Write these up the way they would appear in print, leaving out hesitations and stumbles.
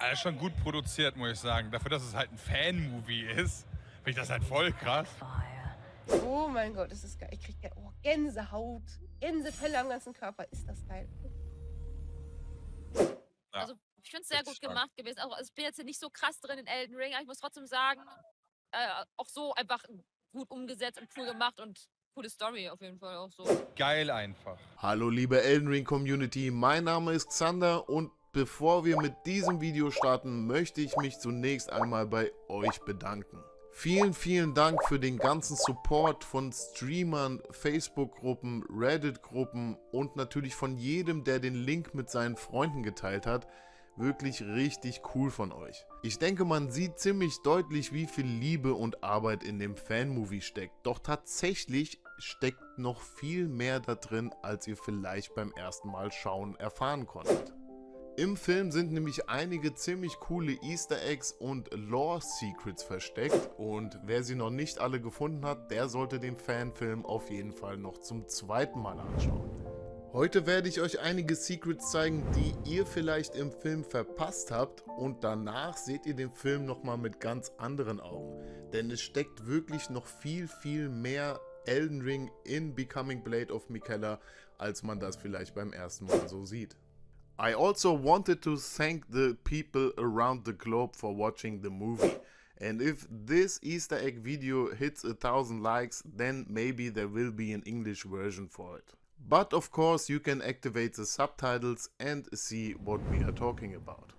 Also schon gut produziert, muss ich sagen. Dafür, dass es halt ein Fan-Movie ist, finde ich das halt voll krass. Oh mein Gott, das ist geil. Ich kriege Gänsehaut, Gänsefälle am ganzen Körper. Ist das geil. Ja, Also, ich finde es sehr richtig gut stark. gemacht gewesen. Auch also, ich bin jetzt hier nicht so krass drin in Elden Ring, aber ich muss trotzdem sagen, auch so einfach gut umgesetzt und cool gemacht und coole Story auf jeden Fall auch so. Geil einfach. Hallo liebe Elden Ring Community, mein Name ist Xander und bevor wir mit diesem Video starten, möchte ich mich zunächst einmal bei euch bedanken. Vielen Dank für den ganzen Support von Streamern, Facebook-Gruppen, Reddit-Gruppen und natürlich von jedem, der den Link mit seinen Freunden geteilt hat. Wirklich richtig cool von euch. Ich denke, man sieht ziemlich deutlich, wie viel Liebe und Arbeit in dem Fanmovie steckt. Doch tatsächlich steckt noch viel mehr da drin, als ihr vielleicht beim ersten Mal schauen erfahren konntet. Im Film sind nämlich einige ziemlich coole Easter Eggs und Lore Secrets versteckt und wer sie noch nicht alle gefunden hat, der sollte den Fanfilm auf jeden Fall noch zum zweiten Mal anschauen. Heute werde ich euch einige Secrets zeigen, die ihr vielleicht im Film verpasst habt und danach seht ihr den Film nochmal mit ganz anderen Augen. Denn es steckt wirklich noch viel mehr Elden Ring in Becoming Blade of Miquella, als man das vielleicht beim ersten Mal so sieht. I also wanted to thank the people around the globe for watching the movie. And if this Easter egg video hits 1000 likes, then maybe there will be an English version for it. But of course you can activate the subtitles and see what we are talking about.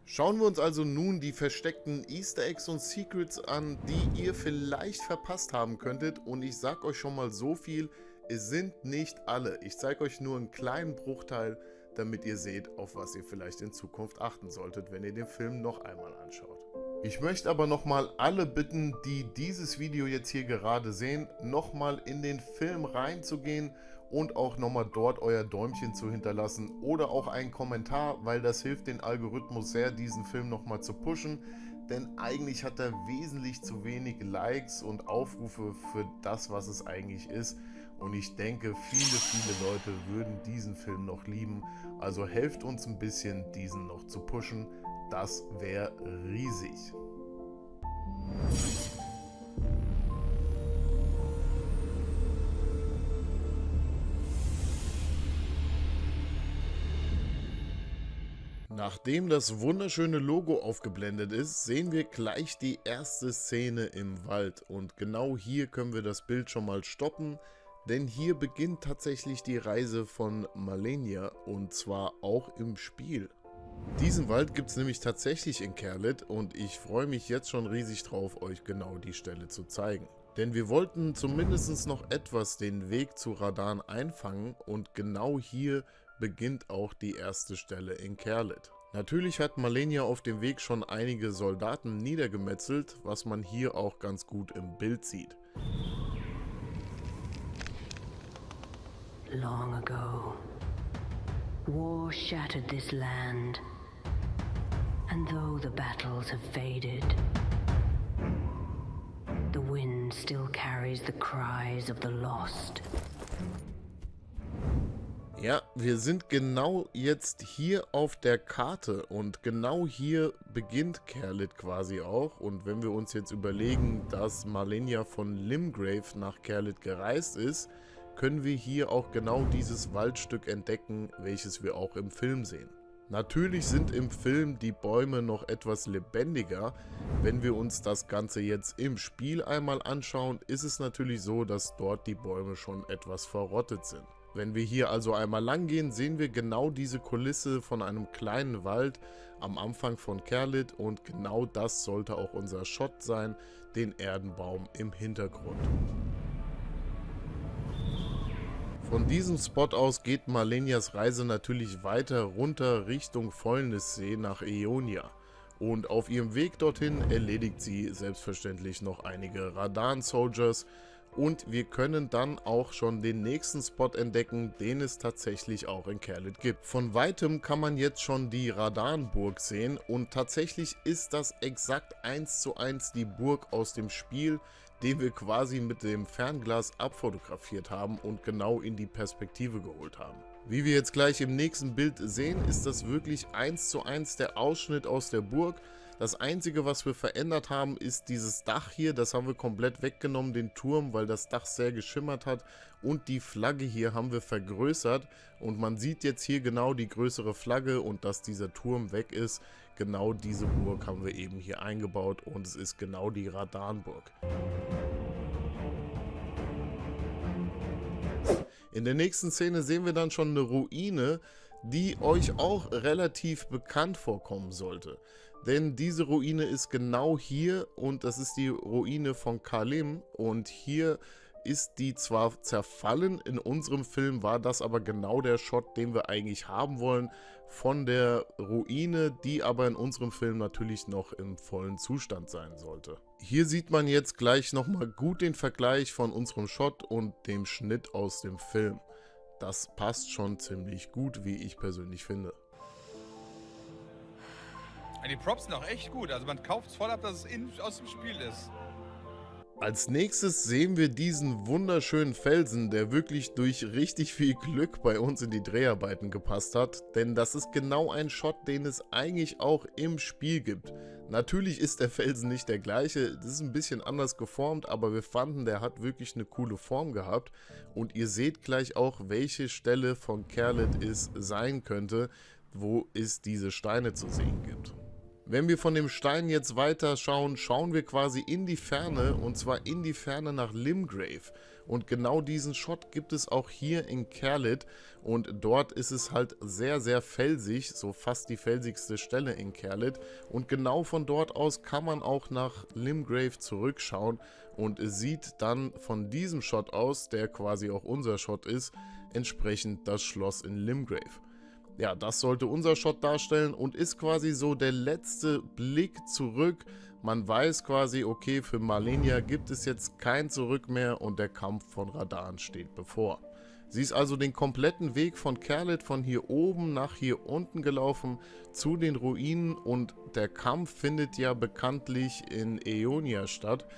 Schauen wir uns also nun die versteckten Easter Eggs und Secrets an, die ihr vielleicht verpasst haben könntet, und ich sag euch schon mal so viel, es sind nicht alle. Ich zeige euch nur einen kleinen Bruchteil, damit ihr seht, auf was ihr vielleicht in Zukunft achten solltet, wenn ihr den Film noch einmal anschaut. Ich möchte aber nochmal alle bitten, die dieses Video jetzt hier gerade sehen, nochmal in den Film reinzugehen und auch nochmal dort euer Däumchen zu hinterlassen oder auch einen Kommentar, weil das hilft den Algorithmus sehr, diesen Film nochmal zu pushen, denn eigentlich hat er wesentlich zu wenig Likes und Aufrufe für das, was es eigentlich ist, und ich denke, viele Leute würden diesen Film noch lieben, also helft uns ein bisschen, diesen noch zu pushen, das wäre riesig. Nachdem das wunderschöne Logo aufgeblendet ist, sehen wir gleich die erste Szene im Wald und genau hier können wir das Bild schon mal stoppen, denn hier beginnt tatsächlich die Reise von Malenia und zwar auch im Spiel. Diesen Wald gibt es nämlich tatsächlich in Caelid und ich freue mich jetzt schon riesig drauf, euch genau die Stelle zu zeigen. Denn wir wollten zumindest noch etwas den Weg zu Radahn einfangen und genau hier beginnt auch die erste Stelle in Caelid. Natürlich hat Malenia auf dem Weg schon einige Soldaten niedergemetzelt, was man hier auch ganz gut im Bild sieht. Long ago, war shattered this land, and though the battles have faded, the wind still carries the cries of the lost. Ja, wir sind genau jetzt hier auf der Karte und genau hier beginnt Caelid quasi auch. Und wenn wir uns jetzt überlegen, dass Malenia von Limgrave nach Caelid gereist ist, können wir hier auch genau dieses Waldstück entdecken, welches wir auch im Film sehen. Natürlich sind im Film die Bäume noch etwas lebendiger. Wenn wir uns das Ganze jetzt im Spiel einmal anschauen, ist es natürlich so, dass dort die Bäume schon etwas verrottet sind. Wenn wir hier also einmal lang gehen, sehen wir genau diese Kulisse von einem kleinen Wald am Anfang von Caelid und genau das sollte auch unser Shot sein, den Erdenbaum im Hintergrund. Von diesem Spot aus geht Malenias Reise natürlich weiter runter Richtung Fäulnissee nach Eonia. Und auf ihrem Weg dorthin erledigt sie selbstverständlich noch einige Radahn-Soldiers und wir können dann auch schon den nächsten Spot entdecken, den es tatsächlich auch in Caelid gibt. Von weitem kann man jetzt schon die Radahn-Burg sehen und tatsächlich ist das exakt 1:1 die Burg aus dem Spiel, den wir quasi mit dem Fernglas abfotografiert haben und genau in die Perspektive geholt haben. Wie wir jetzt gleich im nächsten Bild sehen, ist das wirklich 1:1 der Ausschnitt aus der Burg. Das Einzige, was wir verändert haben, ist dieses Dach hier. Das haben wir komplett weggenommen, den Turm, weil das Dach sehr geschimmert hat. Und die Flagge hier haben wir vergrößert. Und man sieht jetzt hier genau die größere Flagge und dass dieser Turm weg ist. Genau diese Burg haben wir eben hier eingebaut und es ist genau die Radanburg. In der nächsten Szene sehen wir dann schon eine Ruine, die euch auch relativ bekannt vorkommen sollte. Denn diese Ruine ist genau hier und das ist die Ruine von Calim und hier ist die zwar zerfallen, in unserem Film war das aber genau der Shot, den wir eigentlich haben wollen von der Ruine, die aber in unserem Film natürlich noch im vollen Zustand sein sollte. Hier sieht man jetzt gleich nochmal gut den Vergleich von unserem Shot und dem Schnitt aus dem Film. Das passt schon ziemlich gut, wie ich persönlich finde. Die Props sind auch echt gut. Also man kauft es voll ab, dass es aus dem Spiel ist. Als nächstes sehen wir diesen wunderschönen Felsen, der wirklich durch richtig viel Glück bei uns in die Dreharbeiten gepasst hat, denn das ist genau ein Shot, den es eigentlich auch im Spiel gibt. Natürlich ist der Felsen nicht der gleiche, das ist ein bisschen anders geformt, aber wir fanden, der hat wirklich eine coole Form gehabt und ihr seht gleich auch, welche Stelle von Caelid es sein könnte, wo es diese Steine zu sehen gibt. Wenn wir von dem Stein jetzt weiter schauen, schauen wir quasi in die Ferne und zwar in die Ferne nach Limgrave. Und genau diesen Shot gibt es auch hier in Caelid und dort ist es halt sehr, sehr felsig, so fast die felsigste Stelle in Caelid. Und genau von dort aus kann man auch nach Limgrave zurückschauen und sieht dann von diesem Shot aus, der quasi auch unser Shot ist, entsprechend das Schloss in Limgrave. Ja, das sollte unser Shot darstellen und ist quasi so der letzte Blick zurück. Man weiß quasi, okay, für Malenia gibt es jetzt kein Zurück mehr und der Kampf von Radahn steht bevor. Sie ist also den kompletten Weg von Caelid von hier oben nach hier unten gelaufen zu den Ruinen und der Kampf findet ja bekanntlich in Aeonia statt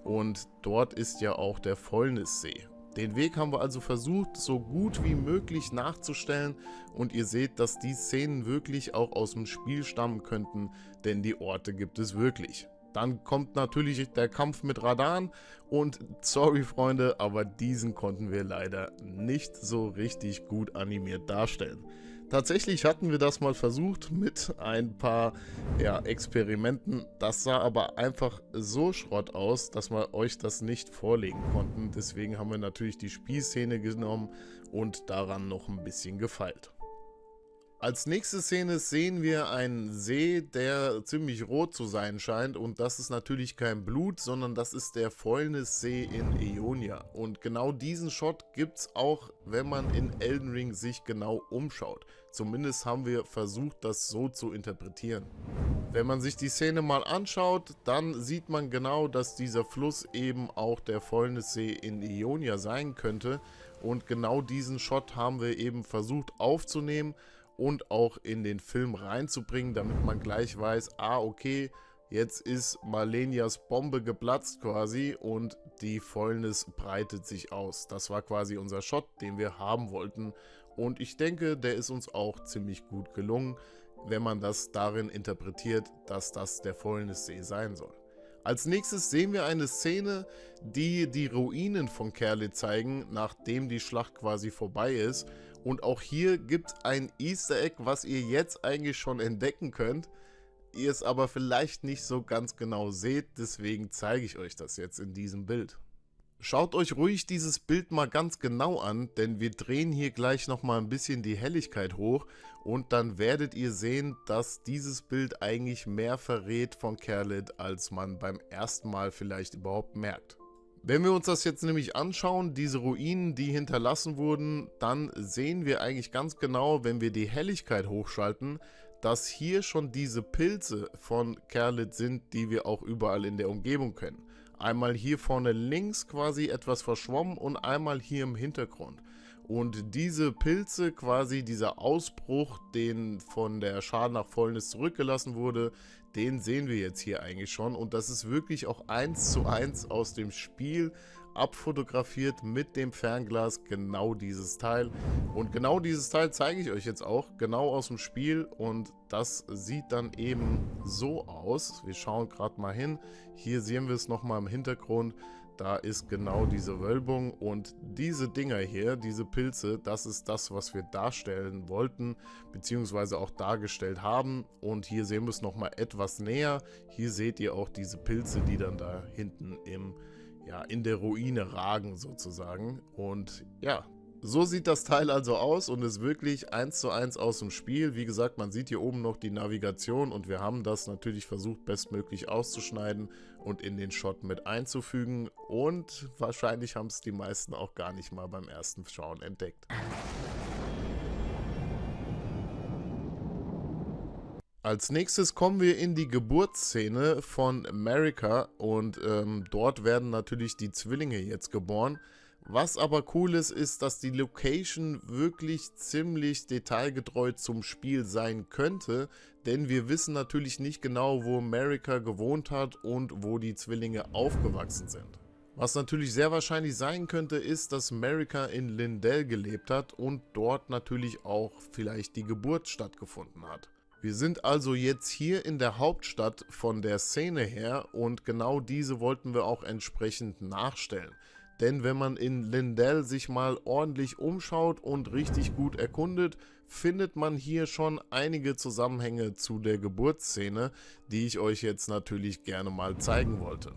und dort ist ja auch der Fäulnissee. Den Weg haben wir also versucht, so gut wie möglich nachzustellen und ihr seht, dass die Szenen wirklich auch aus dem Spiel stammen könnten, denn die Orte gibt es wirklich. Dann kommt natürlich der Kampf mit Radahn und sorry Freunde, aber diesen konnten wir leider nicht so richtig gut animiert darstellen. Tatsächlich hatten wir das mal versucht mit ein paar Experimenten. Das sah aber einfach so Schrott aus, dass wir euch das nicht vorlegen konnten. Deswegen haben wir natürlich die Spielszene genommen und daran noch ein bisschen gefeilt. Als nächste Szene sehen wir einen See, der ziemlich rot zu sein scheint und das ist natürlich kein Blut, sondern das ist der Fäulnissee in Aeonia. Und genau diesen Shot gibt es auch, wenn man in Elden Ring sich genau umschaut. Zumindest haben wir versucht, das so zu interpretieren. Wenn man sich die Szene mal anschaut, dann sieht man genau, dass dieser Fluss eben auch der Fäulnissee in Aeonia sein könnte. Und genau diesen Shot haben wir eben versucht aufzunehmen und auch in den Film reinzubringen, damit man gleich weiß, okay, jetzt ist Malenias Bombe geplatzt quasi und die Fäulnis breitet sich aus. Das war quasi unser Shot, den wir haben wollten und ich denke, der ist uns auch ziemlich gut gelungen, wenn man das darin interpretiert, dass das der Fäulnissee sein soll. Als nächstes sehen wir eine Szene, die die Ruinen von Caelid zeigen, nachdem die Schlacht quasi vorbei ist. Und auch hier gibt es ein Easter Egg, was ihr jetzt eigentlich schon entdecken könnt. Ihr es aber vielleicht nicht so ganz genau seht, deswegen zeige ich euch das jetzt in diesem Bild. Schaut euch ruhig dieses Bild mal ganz genau an, denn wir drehen hier gleich nochmal ein bisschen die Helligkeit hoch und dann werdet ihr sehen, dass dieses Bild eigentlich mehr verrät von Caelid, als man beim ersten Mal vielleicht überhaupt merkt. Wenn wir uns das jetzt nämlich anschauen, diese Ruinen, die hinterlassen wurden, dann sehen wir eigentlich ganz genau, wenn wir die Helligkeit hochschalten, dass hier schon diese Pilze von Caelid sind, die wir auch überall in der Umgebung kennen. Einmal hier vorne links quasi etwas verschwommen und einmal hier im Hintergrund. Und diese Pilze, quasi dieser Ausbruch, den von der Schar nach Fäulnis zurückgelassen wurde, den sehen wir jetzt hier eigentlich schon. Und das ist wirklich auch 1:1 aus dem Spiel. abfotografiert mit dem Fernglas, genau dieses Teil. Und genau dieses Teil zeige ich euch jetzt auch, genau aus dem Spiel, und das sieht dann eben so aus. Wir schauen gerade mal hin, hier sehen wir es nochmal im Hintergrund. Da ist genau diese Wölbung, und diese Dinger hier, diese Pilze, das ist das, was wir darstellen wollten, beziehungsweise auch dargestellt haben. Und hier sehen wir es nochmal etwas näher. Hier seht ihr auch diese Pilze, die dann da hinten in der Ruine ragen sozusagen. Und ja, so sieht das Teil also aus und ist wirklich 1:1 aus dem Spiel. Wie gesagt, man sieht hier oben noch die Navigation, und wir haben das natürlich versucht, bestmöglich auszuschneiden und in den Shot mit einzufügen. Und wahrscheinlich haben es die meisten auch gar nicht mal beim ersten Schauen entdeckt. Als nächstes kommen wir in die Geburtsszene von America, und dort werden natürlich die Zwillinge jetzt geboren. Was aber cool ist, ist, dass die Location wirklich ziemlich detailgetreu zum Spiel sein könnte, denn wir wissen natürlich nicht genau, wo America gewohnt hat und wo die Zwillinge aufgewachsen sind. Was natürlich sehr wahrscheinlich sein könnte, ist, dass America in Lindell gelebt hat und dort natürlich auch vielleicht die Geburt stattgefunden hat. Wir sind also jetzt hier in der Hauptstadt von der Szene her, und genau diese wollten wir auch entsprechend nachstellen. Denn wenn man in Lindell sich mal ordentlich umschaut und richtig gut erkundet, findet man hier schon einige Zusammenhänge zu der Geburtsszene, die ich euch jetzt natürlich gerne mal zeigen wollte.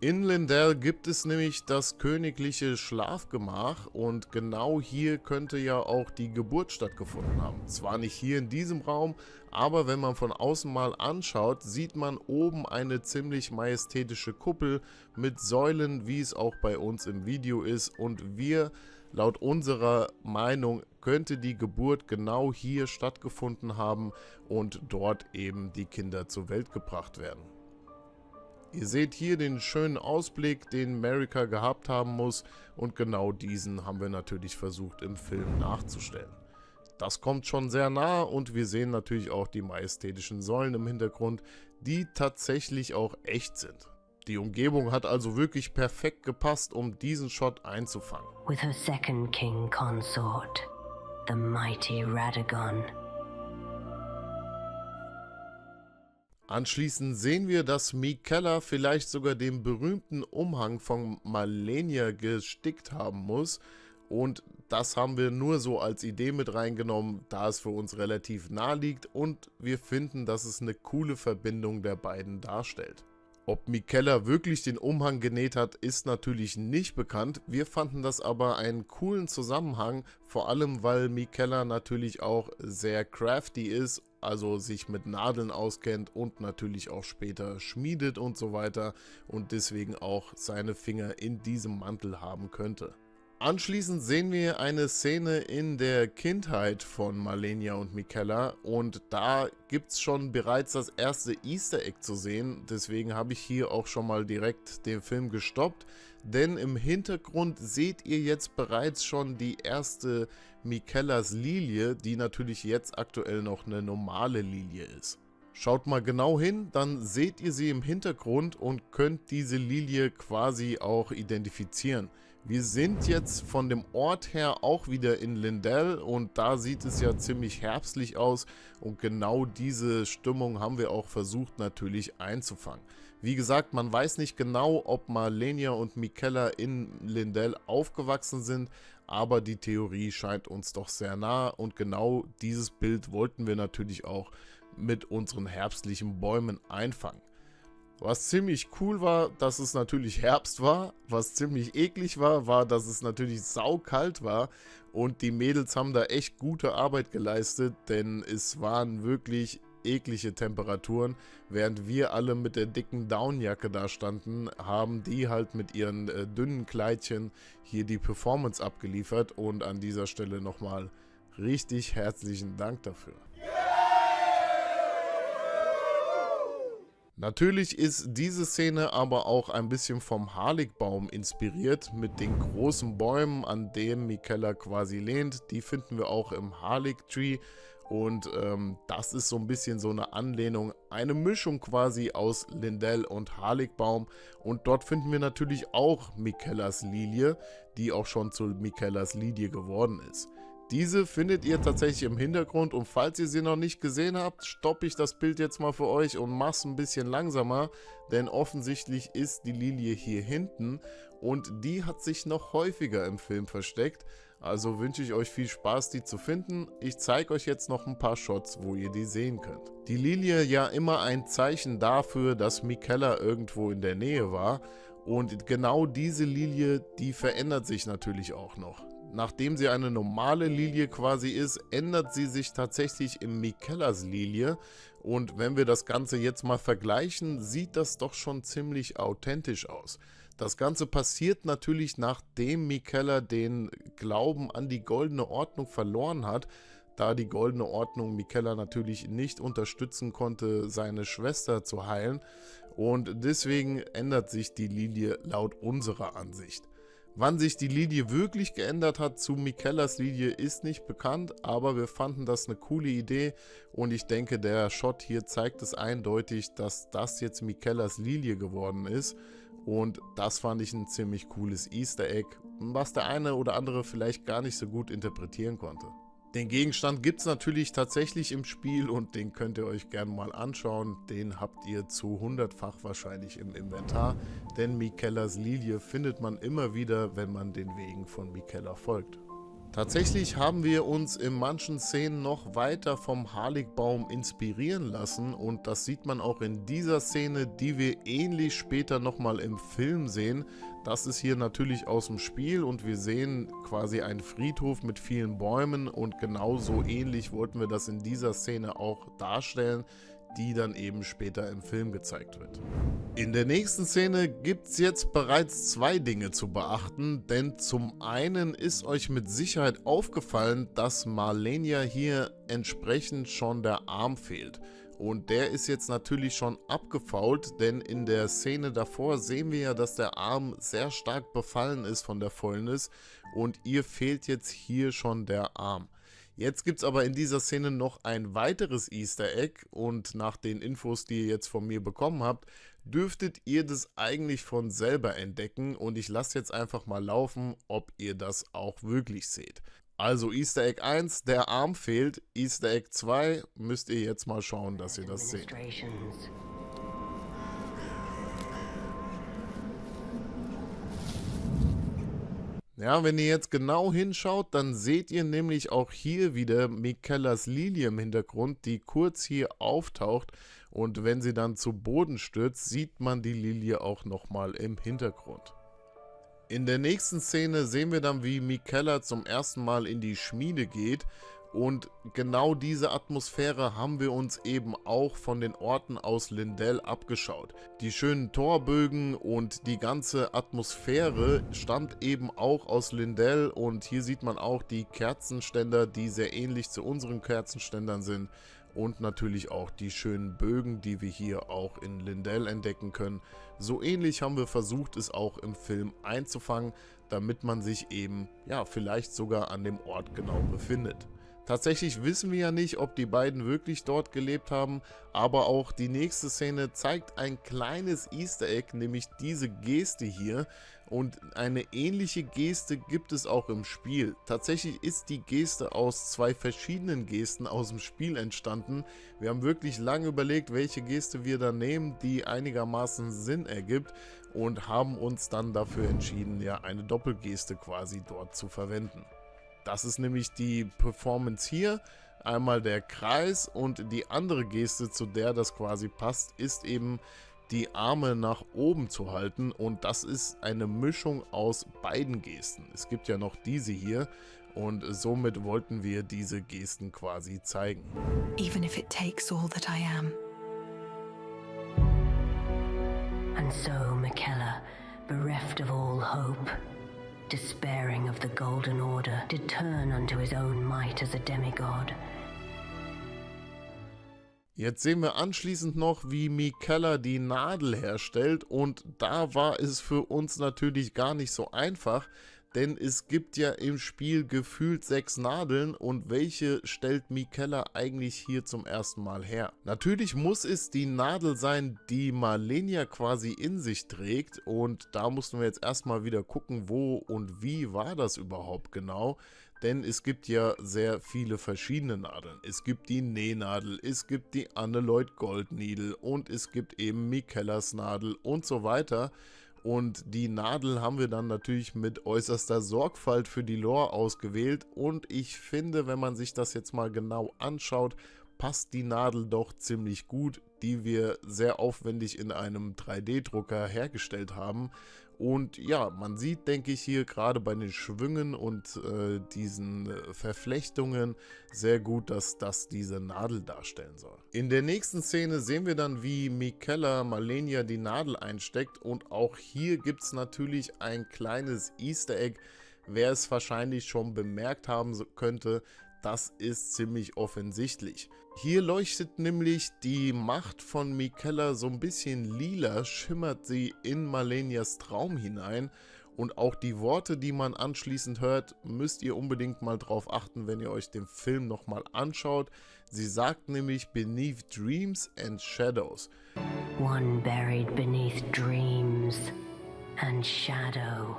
In Lindell gibt es nämlich das königliche Schlafgemach, und genau hier könnte ja auch die Geburt stattgefunden haben. Zwar nicht hier in diesem Raum, aber wenn man von außen mal anschaut, sieht man oben eine ziemlich majestätische Kuppel mit Säulen, wie es auch bei uns im Video ist, und laut unserer Meinung könnte die Geburt genau hier stattgefunden haben und dort eben die Kinder zur Welt gebracht werden. Ihr seht hier den schönen Ausblick, den America gehabt haben muss, und genau diesen haben wir natürlich versucht im Film nachzustellen. Das kommt schon sehr nah, und wir sehen natürlich auch die majestätischen Säulen im Hintergrund, die tatsächlich auch echt sind. Die Umgebung hat also wirklich perfekt gepasst, um diesen Shot einzufangen. With her second king consort, the mighty Radagon. Anschließend sehen wir, dass Miquella vielleicht sogar den berühmten Umhang von Malenia gestickt haben muss, und das haben wir nur so als Idee mit reingenommen, da es für uns relativ nahe liegt und wir finden, dass es eine coole Verbindung der beiden darstellt. Ob Miquella wirklich den Umhang genäht hat, ist natürlich nicht bekannt. Wir fanden das aber einen coolen Zusammenhang, vor allem weil Miquella natürlich auch sehr crafty ist, also sich mit Nadeln auskennt und natürlich auch später schmiedet und so weiter und deswegen auch seine Finger in diesem Mantel haben könnte. Anschließend sehen wir eine Szene in der Kindheit von Malenia und Miquella, und da gibt es schon bereits das erste Easter Egg zu sehen, deswegen habe ich hier auch schon mal direkt den Film gestoppt, denn im Hintergrund seht ihr jetzt bereits schon die erste Miquellas Lilie, die natürlich jetzt aktuell noch eine normale Lilie ist. Schaut mal genau hin, dann seht ihr sie im Hintergrund und könnt diese Lilie quasi auch identifizieren. Wir sind jetzt von dem Ort her auch wieder in Lindell, und da sieht es ja ziemlich herbstlich aus, und genau diese Stimmung haben wir auch versucht natürlich einzufangen. Wie gesagt, man weiß nicht genau, ob Malenia und Miquella in Lindell aufgewachsen sind, aber die Theorie scheint uns doch sehr nah, und genau dieses Bild wollten wir natürlich auch mit unseren herbstlichen Bäumen einfangen. Was ziemlich cool war, dass es natürlich Herbst war. Was ziemlich eklig war, war, dass es natürlich saukalt war. Und die Mädels haben da echt gute Arbeit geleistet, denn es waren wirklich eklige Temperaturen. Während wir alle mit der dicken Downjacke da standen, haben die halt mit ihren dünnen Kleidchen hier die Performance abgeliefert. Und an dieser Stelle nochmal richtig herzlichen Dank dafür. Natürlich ist diese Szene aber auch ein bisschen vom Harligbaum inspiriert, mit den großen Bäumen, an denen Miquella quasi lehnt. Die finden wir auch im Harlig Tree, Und das ist so ein bisschen so eine Anlehnung, eine Mischung quasi aus Lindell und Haligbaum. Und dort finden wir natürlich auch Mikellas Lilie, die auch schon zu Mikellas Lilie geworden ist. Diese findet ihr tatsächlich im Hintergrund und falls ihr sie noch nicht gesehen habt, stoppe ich das Bild jetzt mal für euch und mache es ein bisschen langsamer, denn offensichtlich ist die Lilie hier hinten und die hat sich noch häufiger im Film versteckt. Also wünsche ich euch viel Spaß, die zu finden. Ich zeige euch jetzt noch ein paar Shots, wo ihr die sehen könnt. Die Lilie ja immer ein Zeichen dafür, dass Mikella irgendwo in der Nähe war. Und genau diese Lilie, die verändert sich natürlich auch noch. Nachdem sie eine normale Lilie quasi ist, ändert sie sich tatsächlich in Mikellas Lilie. Und wenn wir das Ganze jetzt mal vergleichen, sieht das doch schon ziemlich authentisch aus. Das Ganze passiert natürlich, nachdem Mikella den Glauben an die Goldene Ordnung verloren hat, da die Goldene Ordnung Mikella natürlich nicht unterstützen konnte, seine Schwester zu heilen. Und deswegen ändert sich die Lilie laut unserer Ansicht. Wann sich die Lilie wirklich geändert hat zu Mikellas Lilie ist nicht bekannt, aber wir fanden das eine coole Idee und ich denke, der Shot hier zeigt es eindeutig, dass das jetzt Mikellas Lilie geworden ist. Und das fand ich ein ziemlich cooles Easter Egg, was der eine oder andere vielleicht gar nicht so gut interpretieren konnte. Den Gegenstand gibt es natürlich tatsächlich im Spiel und den könnt ihr euch gerne mal anschauen. Den habt ihr zu 100-fach wahrscheinlich im Inventar, denn Mikellas Lilie findet man immer wieder, wenn man den Wegen von Mikella folgt. Tatsächlich haben wir uns in manchen Szenen noch weiter vom Haligbaum inspirieren lassen und das sieht man auch in dieser Szene, die wir ähnlich später nochmal im Film sehen. Das ist hier natürlich aus dem Spiel und wir sehen quasi einen Friedhof mit vielen Bäumen und genauso ähnlich wollten wir das in dieser Szene auch darstellen, die dann eben später im Film gezeigt wird. In der nächsten Szene gibt es jetzt bereits zwei Dinge zu beachten, denn zum einen ist euch mit Sicherheit aufgefallen, dass Malenia hier entsprechend schon der Arm fehlt. Und der ist jetzt natürlich schon abgefault, denn in der Szene davor sehen wir ja, dass der Arm sehr stark befallen ist von der Fäulnis und ihr fehlt jetzt hier schon der Arm. Jetzt gibt es aber in dieser Szene noch ein weiteres Easter Egg und nach den Infos, die ihr jetzt von mir bekommen habt, dürftet ihr das eigentlich von selber entdecken und ich lasse jetzt einfach mal laufen, ob ihr das auch wirklich seht. Also Easter Egg 1, der Arm fehlt, Easter Egg 2, müsst ihr jetzt mal schauen, dass ihr das seht. Ja, wenn ihr jetzt genau hinschaut, dann seht ihr nämlich auch hier wieder Mikellas Lilie im Hintergrund, die kurz hier auftaucht und wenn sie dann zu Boden stürzt, sieht man die Lilie auch nochmal im Hintergrund. In der nächsten Szene sehen wir dann, wie Mikella zum ersten Mal in die Schmiede geht und genau diese Atmosphäre haben wir uns eben auch von den Orten aus Lindell abgeschaut. Die schönen Torbögen und die ganze Atmosphäre stammt eben auch aus Lindell und hier sieht man auch die Kerzenständer, die sehr ähnlich zu unseren Kerzenständern sind und natürlich auch die schönen Bögen, die wir hier auch in Lindell entdecken können. So ähnlich haben wir versucht, es auch im Film einzufangen, damit man sich eben, ja, vielleicht sogar an dem Ort genau befindet. Tatsächlich wissen wir ja nicht, ob die beiden wirklich dort gelebt haben, aber auch die nächste Szene zeigt ein kleines Easter Egg, nämlich diese Geste hier. Und eine ähnliche Geste gibt es auch im Spiel. Tatsächlich ist die Geste aus zwei verschiedenen Gesten aus dem Spiel entstanden. Wir haben wirklich lange überlegt, welche Geste wir da nehmen, die einigermaßen Sinn ergibt und haben uns dann dafür entschieden, ja, eine Doppelgeste quasi dort zu verwenden. Das ist nämlich die Performance hier, einmal der Kreis und die andere Geste, zu der das quasi passt, ist eben die Arme nach oben zu halten und das ist eine Mischung aus beiden Gesten. Es gibt ja noch diese hier und somit wollten wir diese Gesten quasi zeigen. Even if it takes all that I am. And so Mikella, bereft of all hope, despairing of the Golden Order, did turn unto his own might as a demigod. Jetzt sehen wir anschließend noch, wie Mikella die Nadel herstellt und da war es für uns natürlich gar nicht so einfach, denn es gibt ja im Spiel gefühlt 6 Nadeln und welche stellt Miquella eigentlich hier zum ersten Mal her? Natürlich muss es die Nadel sein, die Malenia quasi in sich trägt, und da mussten wir jetzt erstmal wieder gucken, wo und wie war das überhaupt genau. Denn es gibt ja sehr viele verschiedene Nadeln. Es gibt die Nähnadel, es gibt die Aneloid Goldneedle und es gibt eben Miquellas Nadel und so weiter. Und die Nadel haben wir dann natürlich mit äußerster Sorgfalt für die Lore ausgewählt. Und ich finde, wenn man sich das jetzt mal genau anschaut, passt die Nadel doch ziemlich gut, die wir sehr aufwendig in einem 3D-Drucker hergestellt haben. Und ja, man sieht, denke ich, hier gerade bei den Schwüngen und diesen Verflechtungen sehr gut, dass das diese Nadel darstellen soll. In der nächsten Szene sehen wir dann, wie Miquella Malenia die Nadel einsteckt, und auch hier gibt es natürlich ein kleines Easter Egg. Wer es wahrscheinlich schon bemerkt haben könnte, das ist ziemlich offensichtlich. Hier leuchtet nämlich die Macht von Miquella so ein bisschen lila, schimmert sie in Malenias Traum hinein, und auch die Worte, die man anschließend hört, müsst ihr unbedingt mal drauf achten, wenn ihr euch den Film nochmal anschaut. Sie sagt nämlich beneath dreams and shadows. One buried beneath dreams and shadow.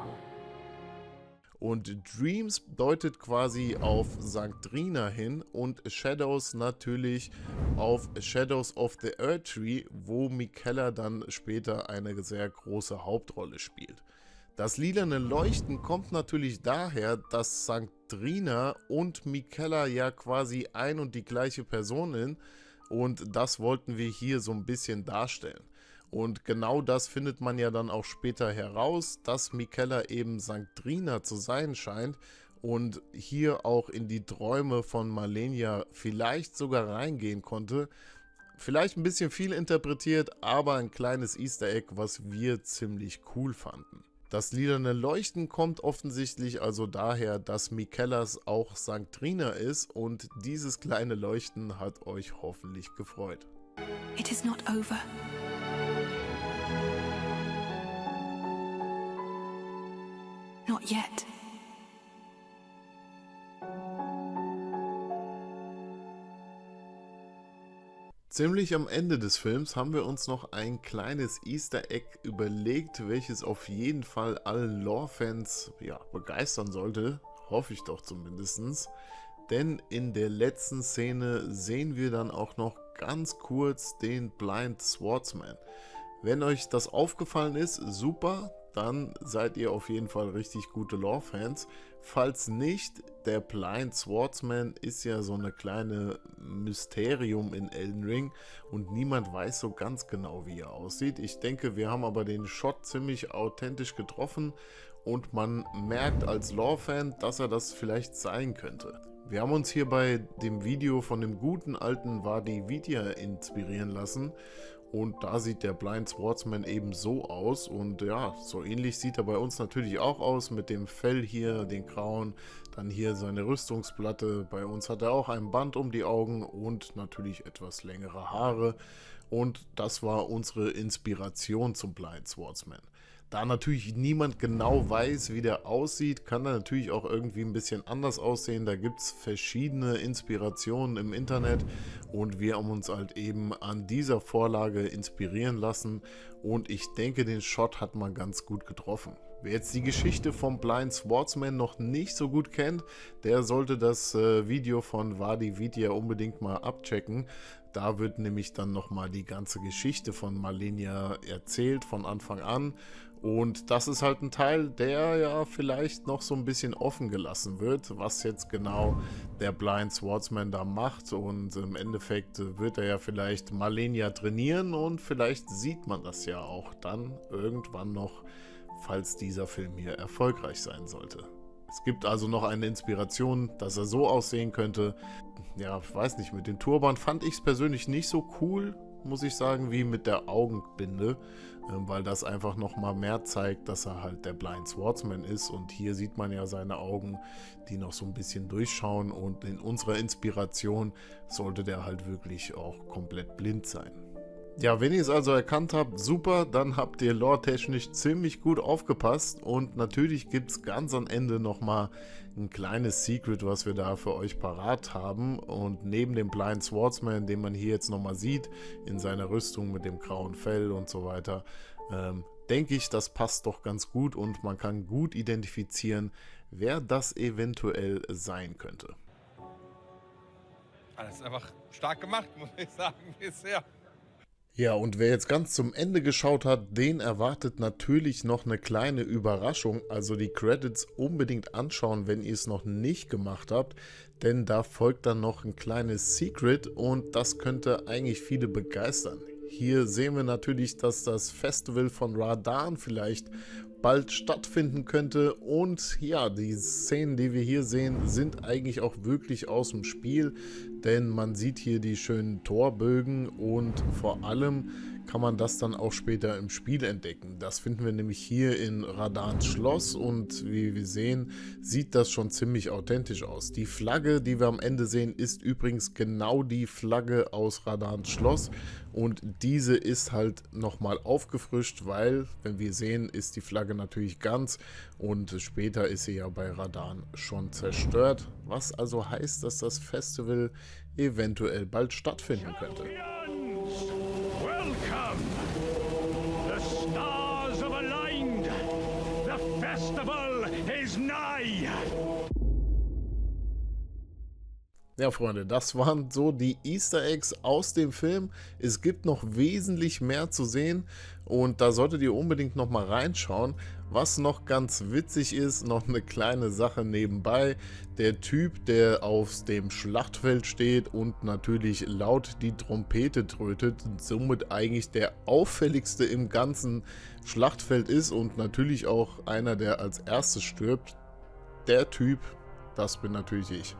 Und Dreams deutet quasi auf St. Drina hin und Shadows natürlich auf Shadows of the Erdtree, wo Miquella dann später eine sehr große Hauptrolle spielt. Das lilane Leuchten kommt natürlich daher, dass St. Drina und Miquella ja quasi ein und die gleiche Person sind, und das wollten wir hier so ein bisschen darstellen. Und genau das findet man ja dann auch später heraus, dass Miquella eben St. Drina zu sein scheint und hier auch in die Träume von Malenia vielleicht sogar reingehen konnte. Vielleicht ein bisschen viel interpretiert, aber ein kleines Easter Egg, was wir ziemlich cool fanden. Das lilane Leuchten kommt offensichtlich also daher, dass Miquellas auch St. Drina ist, und dieses kleine Leuchten hat euch hoffentlich gefreut. It is not over. Not yet. Ziemlich am Ende des Films haben wir uns noch ein kleines Easter Egg überlegt, welches auf jeden Fall allen Lore-Fans begeistern sollte, hoffe ich doch zumindest. Denn in der letzten Szene sehen wir dann auch noch ganz kurz den Blind Swordsman. Wenn euch das aufgefallen ist, super, dann seid ihr auf jeden Fall richtig gute Lore-Fans. Falls nicht, der Blind Swordsman ist ja so eine kleine Mysterium in Elden Ring und niemand weiß so ganz genau, wie er aussieht. Ich denke, wir haben aber den Shot ziemlich authentisch getroffen und man merkt als Lore-Fan, dass er das vielleicht sein könnte. Wir haben uns hier bei dem Video von dem guten alten VaatiVidya inspirieren lassen. Und da sieht der Blind Swordsman eben so aus, und ja, so ähnlich sieht er bei uns natürlich auch aus, mit dem Fell hier, den grauen, dann hier seine Rüstungsplatte. Bei uns hat er auch ein Band um die Augen und natürlich etwas längere Haare, und das war unsere Inspiration zum Blind Swordsman. Da natürlich niemand genau weiß, wie der aussieht, kann er natürlich auch irgendwie ein bisschen anders aussehen. Da gibt es verschiedene Inspirationen im Internet und wir haben uns halt eben an dieser Vorlage inspirieren lassen, und ich denke, den Shot hat man ganz gut getroffen. Wer jetzt die Geschichte vom Blind Swordsman noch nicht so gut kennt, der sollte das Video von VaatiVidya unbedingt mal abchecken. Da wird nämlich dann nochmal die ganze Geschichte von Malenia erzählt, von Anfang an. Und das ist halt ein Teil, der ja vielleicht noch so ein bisschen offen gelassen wird, was jetzt genau der Blind Swordsman da macht. Und im Endeffekt wird er ja vielleicht Malenia trainieren, und vielleicht sieht man das ja auch dann irgendwann noch, falls dieser Film hier erfolgreich sein sollte. Es gibt also noch eine Inspiration, dass er so aussehen könnte. Ja, ich weiß nicht, mit dem Turban fand ich es persönlich nicht so cool, muss ich sagen, wie mit der Augenbinde, weil das einfach nochmal mehr zeigt, dass er halt der Blind Swordsman ist, und hier sieht man ja seine Augen, die noch so ein bisschen durchschauen, und in unserer Inspiration sollte der halt wirklich auch komplett blind sein. Ja, wenn ihr es also erkannt habt, super, dann habt ihr lore-technisch ziemlich gut aufgepasst und natürlich gibt es ganz am Ende nochmal ein kleines Secret, was wir da für euch parat haben, und neben dem Blind Swordsman, den man hier jetzt nochmal sieht, in seiner Rüstung mit dem grauen Fell und so weiter, denke ich, das passt doch ganz gut und man kann gut identifizieren, wer das eventuell sein könnte. Das ist einfach stark gemacht, muss ich sagen, bisher. Ja, und wer jetzt ganz zum Ende geschaut hat, den erwartet natürlich noch eine kleine Überraschung. Also die Credits unbedingt anschauen, wenn ihr es noch nicht gemacht habt, denn da folgt dann noch ein kleines Secret und das könnte eigentlich viele begeistern. Hier sehen wir natürlich, dass das Festival von Radahn vielleicht bald stattfinden könnte und ja, die Szenen, die wir hier sehen, sind eigentlich auch wirklich aus dem Spiel, denn man sieht hier die schönen Torbögen und vor allem kann man das dann auch später im Spiel entdecken. Das finden wir nämlich hier in Radahns Schloss und wie wir sehen, sieht das schon ziemlich authentisch aus. Die Flagge, die wir am Ende sehen, ist übrigens genau die Flagge aus Radahns Schloss und diese ist halt nochmal aufgefrischt, weil, wenn wir sehen, ist die Flagge natürlich ganz und später ist sie ja bei Radahn schon zerstört, was also heißt, dass das Festival eventuell bald stattfinden könnte. Welcome! The stars have aligned! The festival is nigh! Ja, Freunde, das waren so die Easter Eggs aus dem Film. Es gibt noch wesentlich mehr zu sehen und da solltet ihr unbedingt noch mal reinschauen. Was noch ganz witzig ist, noch eine kleine Sache nebenbei. Der Typ, der auf dem Schlachtfeld steht und natürlich laut die Trompete trötet, somit eigentlich der auffälligste im ganzen Schlachtfeld ist und natürlich auch einer, der als erstes stirbt. Der Typ, das bin natürlich ich.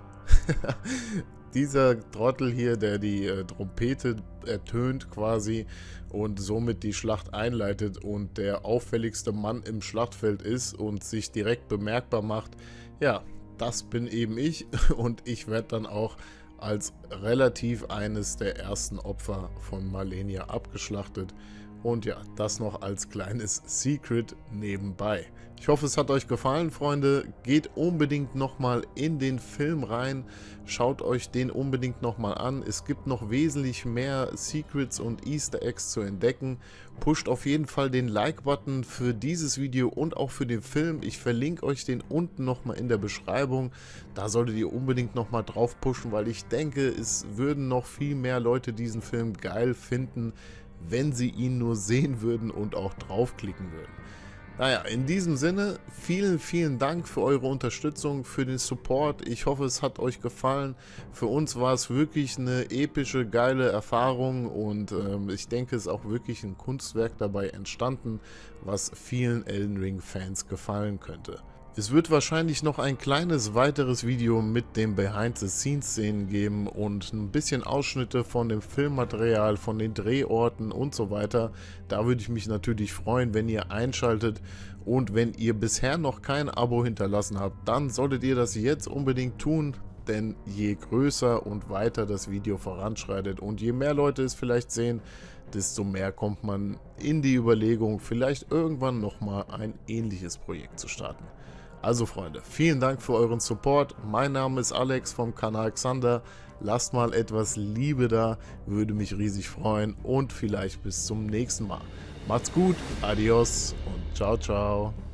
Dieser Trottel hier, der die Trompete ertönt quasi und somit die Schlacht einleitet und der auffälligste Mann im Schlachtfeld ist und sich direkt bemerkbar macht, ja, das bin eben ich und ich werde dann auch als relativ eines der ersten Opfer von Malenia abgeschlachtet. Und ja, das noch als kleines Secret nebenbei. Ich hoffe, es hat euch gefallen, Freunde. Geht unbedingt nochmal in den Film rein. Schaut euch den unbedingt nochmal an. Es gibt noch wesentlich mehr Secrets und Easter Eggs zu entdecken. Pusht auf jeden Fall den Like-Button für dieses Video und auch für den Film. Ich verlinke euch den unten nochmal in der Beschreibung. Da solltet ihr unbedingt nochmal drauf pushen, weil ich denke, es würden noch viel mehr Leute diesen Film geil finden, wenn sie ihn nur sehen würden und auch draufklicken würden. Naja, in diesem Sinne, vielen, vielen Dank für eure Unterstützung, für den Support. Ich hoffe, es hat euch gefallen. Für uns war es wirklich eine epische, geile Erfahrung und ich denke, es ist auch wirklich ein Kunstwerk dabei entstanden, was vielen Elden Ring-Fans gefallen könnte. Es wird wahrscheinlich noch ein kleines weiteres Video mit den Behind-the-Scenes-Szenen geben und ein bisschen Ausschnitte von dem Filmmaterial, von den Drehorten und so weiter. Da würde ich mich natürlich freuen, wenn ihr einschaltet und wenn ihr bisher noch kein Abo hinterlassen habt, dann solltet ihr das jetzt unbedingt tun, denn je größer und weiter das Video voranschreitet und je mehr Leute es vielleicht sehen, desto mehr kommt man in die Überlegung, vielleicht irgendwann nochmal ein ähnliches Projekt zu starten. Also Freunde, vielen Dank für euren Support. Mein Name ist Alex vom Kanal Xander. Lasst mal etwas Liebe da, würde mich riesig freuen und vielleicht bis zum nächsten Mal. Macht's gut, adios und ciao, ciao.